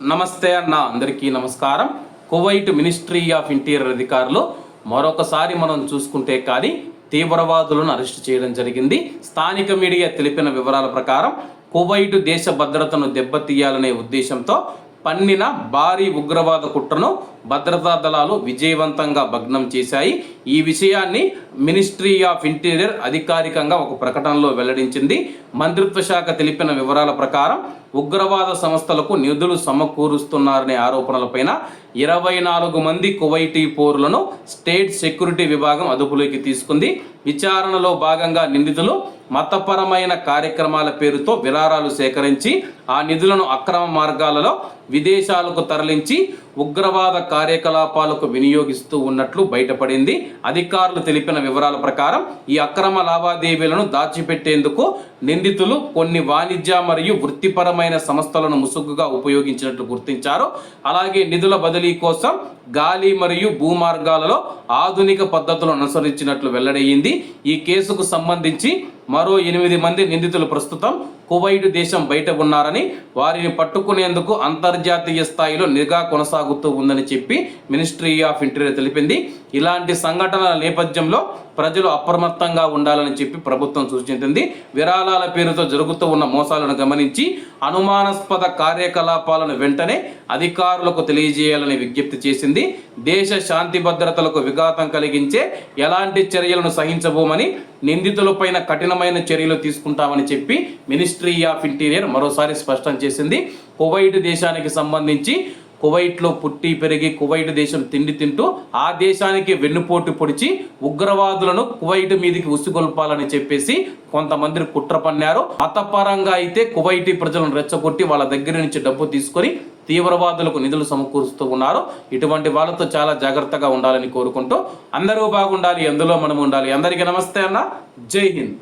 నమస్తే అన్న అందరికీ నమస్కారం. కువైట్ మినిస్ట్రీ ఆఫ్ ఇంటీరియర్ అధికారులు మరొకసారి మనం చూసుకుంటే కానీ తీవ్రవాదులను అరెస్ట్ చేయడం జరిగింది. స్థానిక మీడియా తెలిపిన వివరాల ప్రకారం కువైట్ దేశ భద్రతను దెబ్బతీయాలనే ఉద్దేశంతో పన్నిన భారీ ఉగ్రవాద కుట్రను భద్రతా దళాలు విజయవంతంగా భగ్నం చేశాయి. ఈ విషయాన్ని మినిస్ట్రీ ఆఫ్ ఇంటీరియర్ అధికారికంగా ఒక ప్రకటనలో వెల్లడించింది. మంత్రిత్వ శాఖ తెలిపిన వివరాల ప్రకారం ఉగ్రవాద సంస్థలకు నిధులు సమకూరుస్తున్నారనే ఆరోపణలపైన 24 మంది కువైటీ పౌరులను స్టేట్ సెక్యూరిటీ విభాగం అదుపులోకి తీసుకుంది. విచారణలో భాగంగా నిందితులు మతపరమైన కార్యక్రమాల పేరుతో విరాళాలు సేకరించి ఆ నిధులను అక్రమ మార్గాలలో విదేశాలకు తరలించి ఉగ్రవాద కార్యకలాపాలకు వినియోగిస్తూ ఉన్నట్లు బయటపడింది. అధికారులు తెలిపిన వివరాల ప్రకారం ఈ అక్రమ లావాదేవీలను దాచిపెట్టేందుకు నిందితులు కొన్ని వాణిజ్య మరియు వృత్తిపరమైన సంస్థలను ముసుగుగా ఉపయోగించినట్లు గుర్తించారు. అలాగే నిధుల బదిలీ కోసం గాలి మరియు భూమార్గాలలో ఆధునిక పద్ధతులను అనుసరించినట్లు వెల్లడయ్యింది. ఈ కేసుకు సంబంధించి మరో 8 మంది నిందితులు ప్రస్తుతం కువైట్ దేశం బయట ఉన్నారని, వారిని పట్టుకునేందుకు అంతర్జాతీయ స్థాయిలో నిఘా కొనసాగుతూ ఉందని చెప్పి మినిస్ట్రీ ఆఫ్ ఇంటీరియర్ తెలిపింది. ఇలాంటి సంఘటనల నేపథ్యంలో ప్రజలు అప్రమత్తంగా ఉండాలని చెప్పి ప్రభుత్వం సూచించింది. విరాళాల పేరుతో జరుగుతూ ఉన్న మోసాలను గమనించి అనుమానాస్పద కార్యకలాపాలను వెంటనే అధికారులకు తెలియజేయాలని విజ్ఞప్తి చేసింది. దేశ శాంతి భద్రతలకు విఘాతం కలిగించే ఎలాంటి చర్యలను సహించబోమని, నిందితులపైన కఠినమైన చర్యలు తీసుకుంటామని చెప్పి మినిస్ట్రీ ఆఫ్ ఇంటీరియర్ మరోసారి స్పష్టం చేసింది. కువైట్ దేశానికి సంబంధించి కువైట్లో పుట్టి పెరిగి కువైట్ దేశం తిండి తింటూ ఆ దేశానికి వెన్నుపోటు పొడిచి ఉగ్రవాదులను కువైట్ మీదకి ఉసిగొల్పాలని చెప్పేసి కొంతమంది కుట్ర పన్నారు. మతపరంగా అయితే కువైటీ ప్రజలను రెచ్చగొట్టి వాళ్ళ దగ్గర నుంచి డబ్బు తీసుకొని తీవ్రవాదులకు నిధులు సమకూరుస్తూ ఉన్నారు. ఇటువంటి వాళ్ళతో చాలా జాగ్రత్తగా ఉండాలని కోరుకుంటూ అందరూ బాగుండాలి, అందులో మనం ఉండాలి. అందరికీ నమస్తే అన్న, జై హింద్.